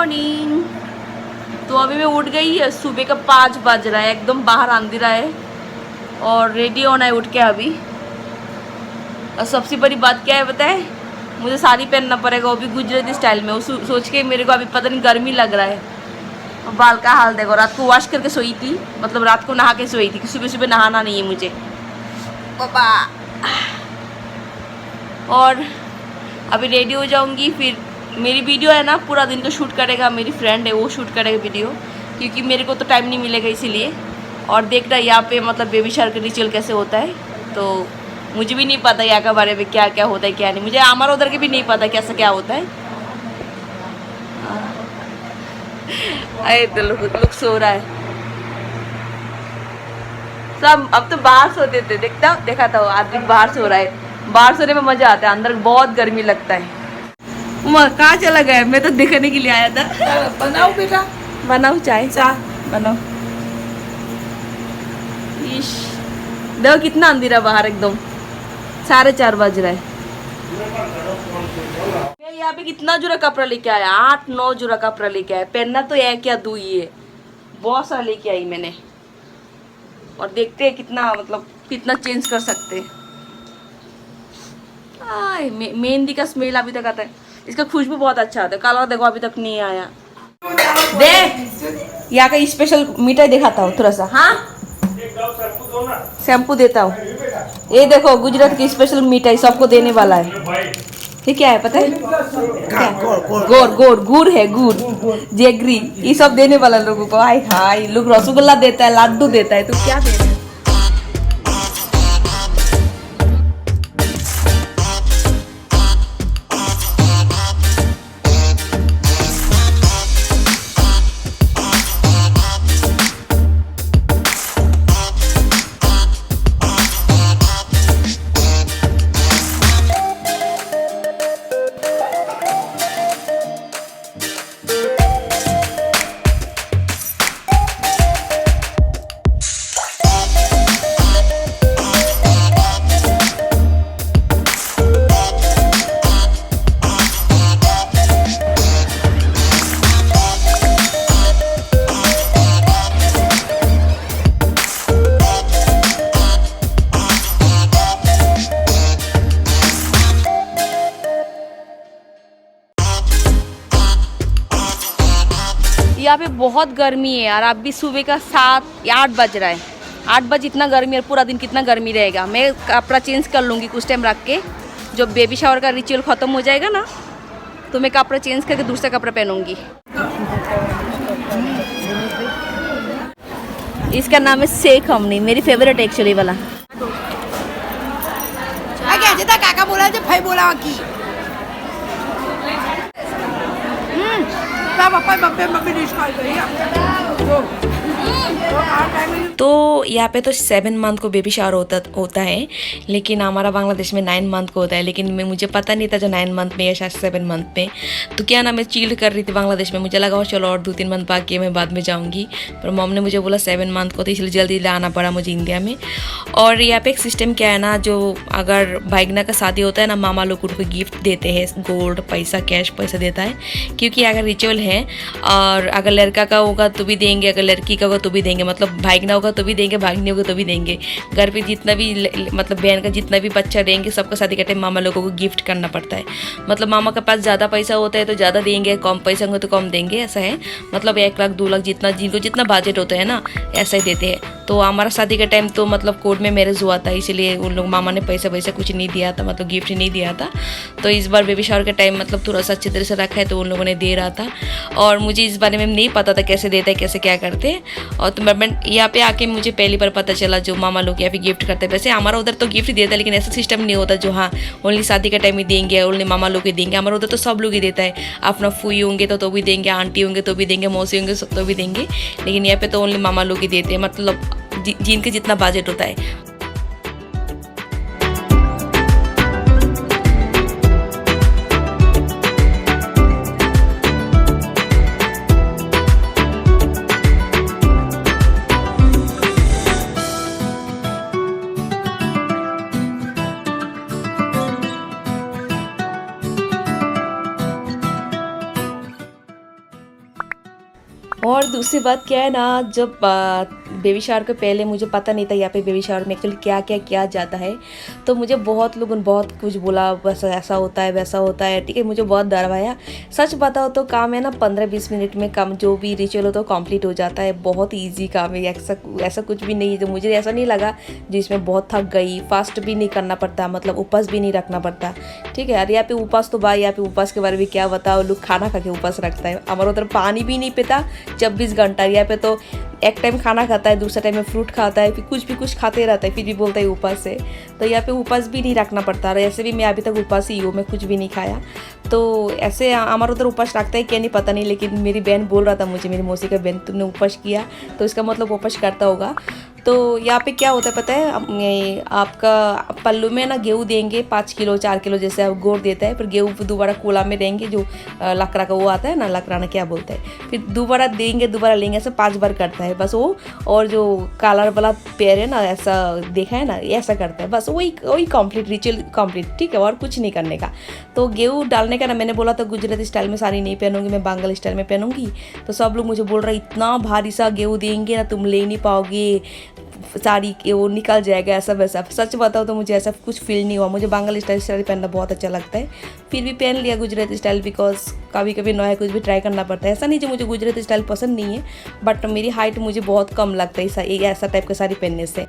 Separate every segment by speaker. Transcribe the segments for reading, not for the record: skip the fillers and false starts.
Speaker 1: Morning. तो अभी मैं उठ गई है, सुबह का 5 बज रहा है, एकदम बाहर अंधेरा है और रेडी होना है उठ के अभी। और सबसे बड़ी बात क्या है बताए, मुझे साड़ी पहनना पड़ेगा, वो भी गुजराती स्टाइल में। वो सोच के मेरे को अभी पता नहीं गर्मी लग रहा है। और बाल का हाल देखो, रात को वॉश करके सोई थी, मतलब रात को नहा के सोई थी कि सुबह सुबह नहाना नहीं है मुझे पापा। और अभी रेडी हो जाऊंगी, फिर मेरी वीडियो है ना, पूरा दिन तो शूट करेगा मेरी फ्रेंड है, वो शूट करेगा वीडियो, क्योंकि मेरे को तो टाइम नहीं मिलेगा इसीलिए। और देख रहा है यहाँ पे मतलब बेबी शावर का रिचुअल कैसे होता है, तो मुझे भी नहीं पता यहाँ के बारे में क्या क्या होता है क्या नहीं। मुझे हमारा उधर के भी नहीं पता कैसा क्या होता है। अरे तो लोग सो रहा है सब, अब तो बाहर सोते थे, देखा था आदमी बाहर सो रहा है। बाहर सोने में मजा आता है, अंदर बहुत गर्मी लगता है। कहाँ चला गया, मैं तो देखने के लिए आया था।
Speaker 2: बनाओ बेटा,
Speaker 1: बनाओ चाय बनाओ। देखो कितना अंधेरा बाहर, एकदम 4:30 बज रहा है। मैं यहाँ पे कितना जोरा कपड़ा लेके आया, 8-9 जोरा कपड़ा लेके आया। पहनना तो एक या दो ही है, बहुत सारा लेके आई मैंने। और देखते हैं कितना मतलब कितना चेंज कर सकते हैं। मेहंदी का स्मेल अभी तक आता है, इसका खुशबू बहुत अच्छा आता है। कलर देखो अभी तक नहीं आया। देख यहाँ का स्पेशल मिठाई दिखाता हूँ थोड़ा सा। हाँ शैम्पू देता हूँ, ये देखो गुजरात की स्पेशल मिठाई सबको देने वाला है। ये क्या है पता है, गुड़ है, गुड़ जेगरी, ये सब देने वाला लोगों को। हाय हाय, लोग रसगुल्ला देता है, लड्डू देता है, तो क्या दे रहे हैं। यहाँ पे बहुत गर्मी है यार, अब भी सुबह का 7 या 8 बज रहा है। 8 बजे इतना गर्मी है, पूरा दिन कितना गर्मी रहेगा। मैं कपड़ा चेंज कर लूँगी कुछ टाइम रख के, जब बेबी शावर का रिचुअल ख़त्म हो जाएगा ना, तो मैं कपड़ा चेंज करके दूसरा कपड़ा पहनूंगी। इसका नाम है शेख हमनी, मेरी फेवरेट एक्चुअली वाला।
Speaker 2: काका बोला भाई बोला की
Speaker 3: तो यहाँ पे तो 7 मंथ को बेबी शावर होता है, लेकिन हमारा बांग्लादेश में 9 मंथ को होता है। लेकिन मुझे पता नहीं था जो 9 मंथ में या शायद 7 मंथ में। तो क्या ना, मैं चिल कर रही थी बांग्लादेश में, मुझे लगा चलो और 2-3 मंथ बाकी है, मैं बाद में जाऊँगी। पर मॉम ने मुझे बोला 7 मंथ को, तो इसलिए जल्दी आना पड़ा मुझे इंडिया में। और यहाँ पे एक सिस्टम क्या है ना, जो अगर भाईगना का शादी होता है ना, मामा लोग उनको गिफ्ट देते हैं, गोल्ड पैसा कैश पैसा देता है, क्योंकि अगर रिचुअल है। और अगर लड़का का होगा तो भी देंगे, अगर लड़की का होगा तो भी देंगे, मतलब भाईगना होगा तो भी देंगे, भागनी होगा तो भी देंगे। घर पे जितना भी मतलब बहन का जितना भी बच्चा रहेंगे, सबका शादी के टाइम मामा लोगों को गिफ्ट करना पड़ता है। मतलब मामा के पास ज़्यादा पैसा होता है तो ज़्यादा देंगे, कम पैसा होगा तो कम देंगे, ऐसा है। मतलब 1 लाख 2 लाख जितना जिनको जितना बजट होता है ना, ऐसा ही देते हैं। तो हमारा शादी के टाइम तो मतलब कोर्ट में मैरिज हुआ था, इसलिए उन लोग मामा ने पैसा वैसा कुछ नहीं दिया था, मतलब गिफ्ट नहीं दिया था। तो इस बार बेबी शावर के टाइम मतलब थोड़ा सा अच्छी तरह से रखा है, तो उन लोगों ने दे रहा था। और मुझे इस बारे में नहीं पता था कैसे देता है, कैसे क्या करते हैं। और तो मैं यहाँ पे आके मुझे पहली बार पता चला जो मामा लोग यहाँ पे गिफ्ट करते हैं। वैसे हमारा उधर तो गिफ्ट देता है, लेकिन ऐसा सिस्टम नहीं होता जो हाँ ओनली शादी का टाइम ही देंगे, ओनली मामा लोग ही देंगे। हमारा उधर तो सब लोग ही देता है, अपना फूई होंगे तो भी देंगे, आंटी होंगे तो भी देंगे, मौसी होंगे तो भी देंगे। लेकिन यहाँ पे तो ओनली मामा लोग ही देते हैं, मतलब जिनके जितना बजट होता है। और दूसरी बात क्या है ना, जब बेबी शावर के पहले मुझे पता नहीं था यहाँ पे बेबी शावर में एक्चुअली क्या क्या किया जाता है। तो मुझे बहुत लोगों ने बहुत कुछ बोला, बस ऐसा होता है वैसा होता है, ठीक है। मुझे बहुत डरवाया। सच बताओ तो काम है ना 15-20 मिनट में काम जो भी रिचुअल हो तो कंप्लीट हो जाता है। बहुत ईजी काम है, ऐसा कुछ भी नहीं है। तो मुझे ऐसा नहीं लगा जिसमें बहुत थक गई। फास्ट भी नहीं करना पड़ता, मतलब उपवास भी नहीं रखना पड़ता, ठीक है। यार यहाँ पे उपवास तो भाई, यहाँ पे उपवास के बारे में क्या बताओ, लोग खाना खा के उपवास रखता है। हमारा उधर पानी भी नहीं पीता 24 घंटा। यहाँ पे तो एक टाइम खाना खाता है, दूसरा टाइम में फ्रूट खाता है, फिर कुछ खाते रहता है, फिर भी बोलता है उपवास है। तो यहाँ पे उपवास भी नहीं रखना पड़ता। ऐसे भी मैं अभी तक उपवास ही हूँ, मैं कुछ भी नहीं खाया। तो ऐसे हमारे उधर उपवास रखता है क्या नहीं पता नहीं, लेकिन मेरी बहन बोल रहा था मुझे, मेरी मौसी का बहन, तुमने उपवास किया तो इसका मतलब उपवास करता होगा। तो यहाँ पे क्या होता है पता है, आपका पल्लू में ना गेहूँ देंगे 5 किलो 4 किलो जैसे आप गोड़ देता है। फिर गेहूँ दोबारा कोला में देंगे, जो लकड़ा का वो आता है ना, लकड़ा ना क्या बोलते हैं, फिर दोबारा देंगे, दोबारा लेंगे, ऐसे 5 बार करता है बस वो। और जो कालर वाला पैर है ना, ऐसा देखा है ना, ऐसा करता है बस। वही कंप्लीट रिचुअल कंप्लीट, ठीक है, और कुछ नहीं करने का। तो गेहूँ डालने का ना, मैंने बोला था गुजराती स्टाइल में साड़ी नहीं पहनूंगी, मैं बंगाली स्टाइल में पहनूंगी। तो सब लोग मुझे बोल रहे इतना भारी सा गेहूँ देंगे ना, तुम ले नहीं पाओगे, साड़ी के वो निकल जाएगा, ऐसा वैसा। सच बताओ तो मुझे ऐसा कुछ फील नहीं हुआ। मुझे बंगाली स्टाइल साड़ी पहनना बहुत अच्छा लगता है, फिर भी पहन लिया गुजराती स्टाइल, बिकॉज कभी कभी नया कुछ भी ट्राई करना पड़ता है। ऐसा नहीं जो मुझे गुजराती स्टाइल पसंद नहीं है, बट मेरी हाइट मुझे बहुत कम लगता है ऐसा टाइप का साड़ी पहनने से।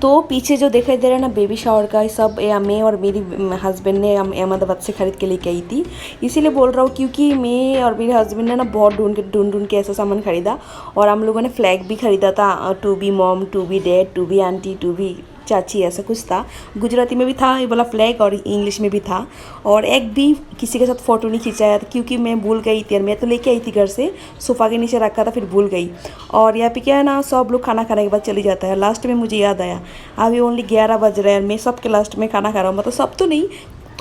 Speaker 3: तो पीछे जो दिखाई दे रहा है ना बेबी शावर का, सब मैं और मेरी हस्बैंड ने अहमदाबाद से खरीद के लेके आई थी। इसीलिए बोल रहा हूँ क्योंकि मैं और मेरे हस्बैंड ने ना बहुत ढूंढ के ऐसा सामान खरीदा। और हम लोगों ने फ्लैग भी खरीदा था, to be mom, to be dad, to be aunty, to be chachi, ऐसा कुछ था। गुजराती में भी था ये वाला फ्लैग और इंग्लिश में भी था। और एक भी किसी के साथ फ़ोटो नहीं खिंचाया था क्योंकि मैं भूल गई थी। और मैं तो लेके आई थी घर से, सोफ़ा के नीचे रखा था, फिर भूल गई। और यहाँ पे क्या है ना, सब लोग खाना खाने के बाद चली जाता है। लास्ट में मुझे याद आया अभी ओनली 11 बज रहे हैं, मैं सबके लास्ट में खाना खा रहा हूँ। मतलब सब तो नहीं,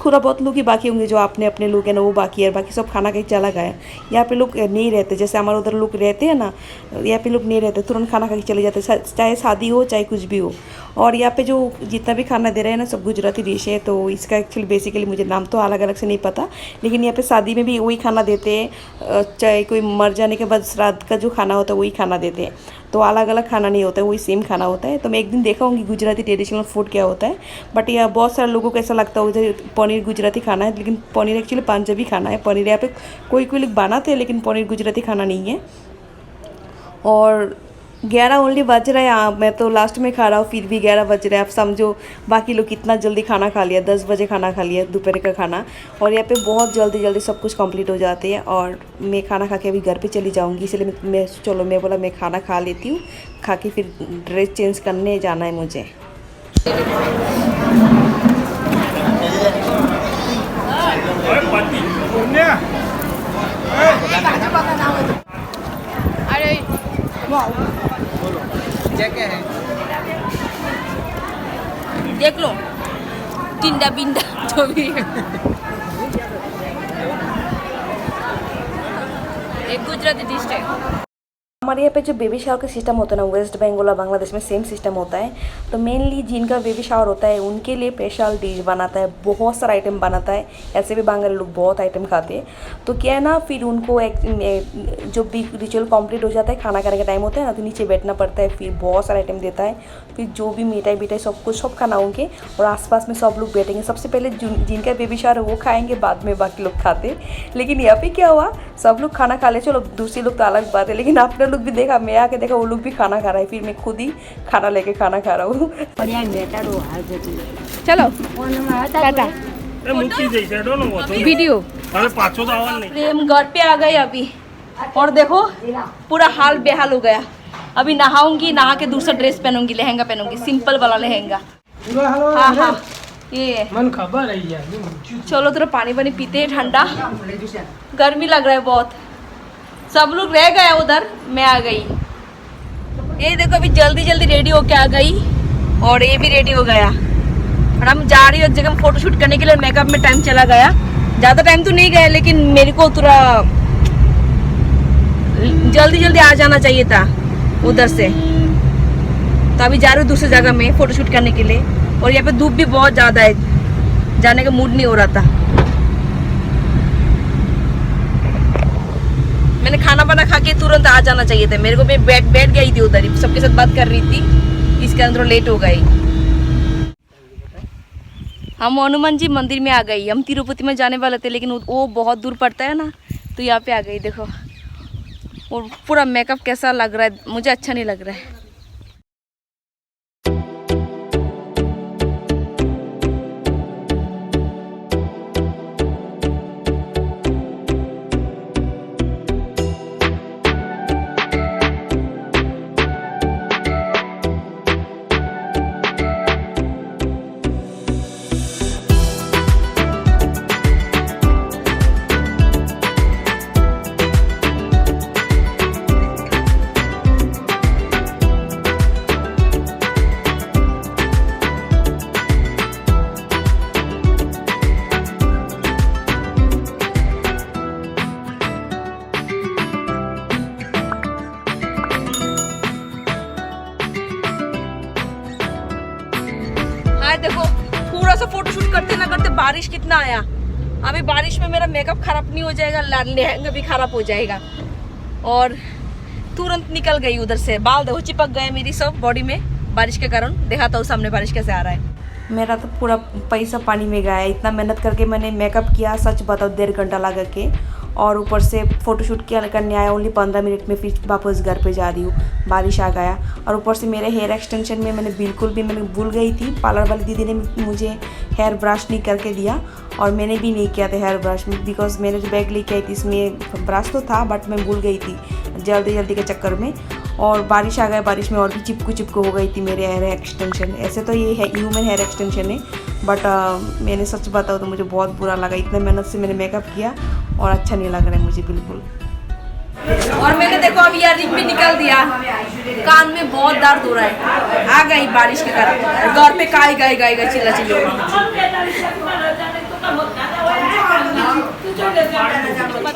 Speaker 3: थोड़ा बहुत लोग ही बाकी होंगे, जो अपने अपने लोग हैं ना वो बाकी है, बाकी सब खाना कहीं चला गया। यहाँ पे लोग नहीं रहते, जैसे हमारे उधर लोग रहते हैं ना, यहाँ पे लोग नहीं रहते, तुरंत खाना खा के चले जाते, चाहे शादी हो चाहे कुछ भी हो। और यहाँ पे जो जितना भी खाना दे रहे हैं ना, सब गुजराती डिश है। तो इसका एक्चुअली बेसिकली मुझे नाम तो अलग अलग से नहीं पता, लेकिन यहाँ पे शादी में भी वही खाना देते हैं, चाहे कोई मर जाने के बाद श्राद्ध का जो खाना होता है वही खाना देते हैं। तो अलग अलग खाना नहीं होता है, वही सेम खाना होता है। तो मैं एक दिन देखा हूँगी गुजराती ट्रेडिशनल फूड क्या होता है। बट यहाँ बहुत सारे लोगों को ऐसा लगता है उधर पनीर गुजराती खाना है, लेकिन पनीर एक्चुअली पंजाबी खाना है। पनीर यहाँ पे कोई लोग बनाते हैं, लेकिन पनीर गुजराती खाना नहीं है। और 11 ओनली बज रहा है, मैं तो लास्ट में खा रहा हूँ, फिर भी 11 बज रहे हैं। आप समझो बाकी लोग कितना जल्दी खाना खा लिया, 10 बजे खाना खा लिया दोपहर का खाना। और यहाँ पे बहुत जल्दी सब कुछ कंप्लीट हो जाते हैं। और मैं खाना खा के अभी घर पे चली जाऊँगी, इसलिए मैं बोला मैं खाना खा लेती हूँ, खा के फिर ड्रेस चेंज करने जाना है मुझे।
Speaker 2: क्या है?
Speaker 1: देख लो टिंडा बिंडा जो भी है, एक गुजराती डिश है।
Speaker 3: हमारे यहाँ पे जो बेबी शावर का सिस्टम होता है ना, वेस्ट बंगाल और बांग्लादेश में सेम सिस्टम होता है। तो मेनली जिनका बेबी शावर होता है उनके लिए स्पेशल डिश बनाता है, बहुत सारा आइटम बनाता है। ऐसे भी बंगाली लोग बहुत आइटम खाते हैं। तो क्या है ना, फिर उनको एक जो भी रिचुअल कंप्लीट हो जाता है, खाना खाने का टाइम होता है ना, तो नीचे बैठना पड़ता है, फिर बहुत सारा आइटम देता है, फिर जो भी मिठाई बिठाई सब कुछ सब खाना होंगे। और आसपास में सब लोग बैठेंगे, सबसे पहले जिनका बेबी शावर है वो खाएंगे, बाद में बाकी लोग खाते। लेकिन यहाँ पे क्या हुआ, सब लोग खाना खा ले, चलो दूसरे लोग तो अलग बात है, लेकिन अपने लोग भी देखा, मैं आके देखा वो लोग भी खाना खा रहा है, फिर मैं खुद ही खाना लेके खाना खा रहा हूँ। चलो टाटा वीडियो
Speaker 1: प्रेम घर पे आ गए अभी, और देखो पूरा हाल बेहाल हो गया। अभी नहाऊंगी, नहा के दूसरा ड्रेस पहनूंगी, लहंगा पहनूंगी, सिंपल वाला लहंगा। हाँ हाँ ये
Speaker 2: मन खबर है।
Speaker 1: चलो थोड़ा पानी वानी पीते हैं, ठंडा गर्मी लग रहा है बहुत। सब लोग रह गए उधर, मैं आ गई। ये देखो अभी जल्दी जल्दी रेडी होके आ गई और ये भी रेडी हो गया और हम जा रही हो एक जगह फोटो शूट करने के लिए। मेकअप में टाइम चला गया, ज़्यादा टाइम तो नहीं गया लेकिन मेरे को थोड़ा जल्दी जल्दी आ जाना चाहिए था उधर से, तो अभी जा रही हूँ दूसरी जगह में फोटो शूट करने के लिए। और यहाँ पे धूप भी बहुत ज़्यादा है, जाने का मूड नहीं हो रहा था। मैंने खाना बना खा के तुरंत आ जाना चाहिए था मेरे को। मैं बैठ गई थी उधर ही, सबके साथ बात कर रही थी, इसके अंदर लेट हो गई। हम हनुमान जी मंदिर में आ गई। हम तिरुपति में जाने वाले थे लेकिन वो बहुत दूर पड़ता है ना, तो यहाँ पे आ गई। देखो और पूरा मेकअप कैसा लग रहा है, मुझे अच्छा नहीं लग रहा है। देखो पूरा सा फोटो शूट करते ना करते बारिश कितना आया। अभी बारिश में मेरा मेकअप खराब नहीं हो जाएगा, लहंगा भी खराब हो जाएगा। और तुरंत निकल गई उधर से, बाल देखो चिपक गए मेरी सब बॉडी में बारिश के कारण। दिखाता हूँ सामने बारिश कैसे आ रहा है। मेरा तो पूरा पैसा पानी में गया है। इतना मेहनत करके मैंने मेकअप किया, सच बताओ 1.5 घंटा लगा के, और ऊपर से फ़ोटोशूट किया करने आया ओनली 15 मिनट में, फिर वापस घर पे जा रही हूँ, बारिश आ गया। और ऊपर से मेरे हेयर एक्सटेंशन में मैंने भूल गई थी। पार्लर वाली दीदी ने मुझे हेयर ब्रश नहीं करके दिया और मैंने भी नहीं किया था हेयर ब्रश में, बिकॉज मैंने जो बैग लेके आई थी इसमें ब्रश तो था बट मैं भूल गई थी जल्दी के चक्कर में। और बारिश आ गया, बारिश में और भी चिपकू हो गई थी मेरे हेयर एक्सटेंशन। ऐसे तो ये है ह्यूमन हेयर एक्सटेंशन है बट मैंने सच बताऊँ तो मुझे बहुत बुरा लगा। इतने मेहनत से मैंने मेकअप किया और अच्छा नहीं लग रहा है मुझे बिल्कुल। और मैंने देखो अब ईयररिंग भी निकाल दिया, कान में बहुत दर्द हो रहा है। आ गई बारिश के कारण, घर पे गाय चिल्ला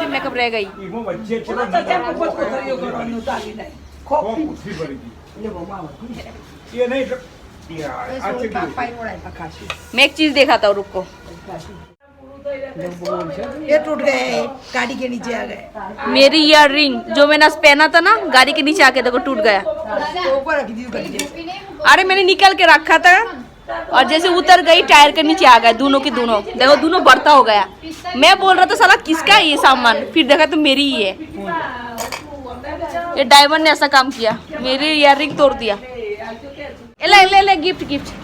Speaker 1: मेकअप रह गई। मैं एक चीज देखा था, रुको।
Speaker 4: ये टूट गए, गाड़ी के नीचे आ गए।
Speaker 1: मेरी ईयररिंग जो मैंने पहना था ना, गाड़ी के नीचे आके देखो टूट गया।
Speaker 4: ऊपर रख दी।
Speaker 1: अरे मैंने निकाल के रखा था और जैसे उतर गई टायर के नीचे आ गए दोनों के दोनों। देखो दोनों बढ़ता हो गया। मैं बोल रहा था साला किसका है ये सामान, फिर देखा तो मेरी ही है। ये डायमंड ने ऐसा काम किया, मेरी ईयररिंग तोड़ दिया। ले गिफ्ट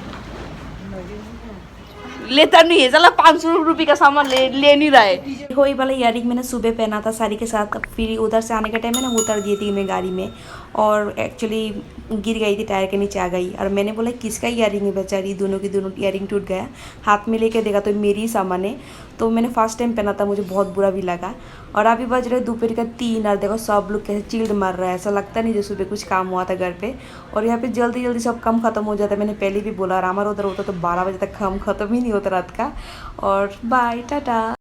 Speaker 1: लेता नहीं है साला, 500 रुपये का सामान ले नहीं रहा है। वही वाला ईयररिंग मैंने सुबह पहना था साड़ी के साथ, फिर उधर से आने के टाइम में ना उतर दी थी मैं गाड़ी में और एक्चुअली गिर गई थी, टायर के नीचे आ गई। और मैंने बोला किसका ईयररिंग है बेचारी, दोनों की दोनों ईयररिंग टूट गया। हाथ में लेके देखा तो मेरी ही सामान है। तो मैंने फर्स्ट टाइम पहना था, मुझे बहुत बुरा भी लगा। और अभी बज रहे दोपहर का 3 और देखो सब लोग कैसे चिल्ड मार रहा है। ऐसा लगता नहीं जैसे सुबह कुछ काम हुआ था घर पे। और यहाँ पे जल्दी सब काम खत्म हो जाता है। मैंने पहले भी बोला, और हमारा उधर होता तो 12 बजे तक काम खत्म ही नहीं होता रात का। और बाय टाटा।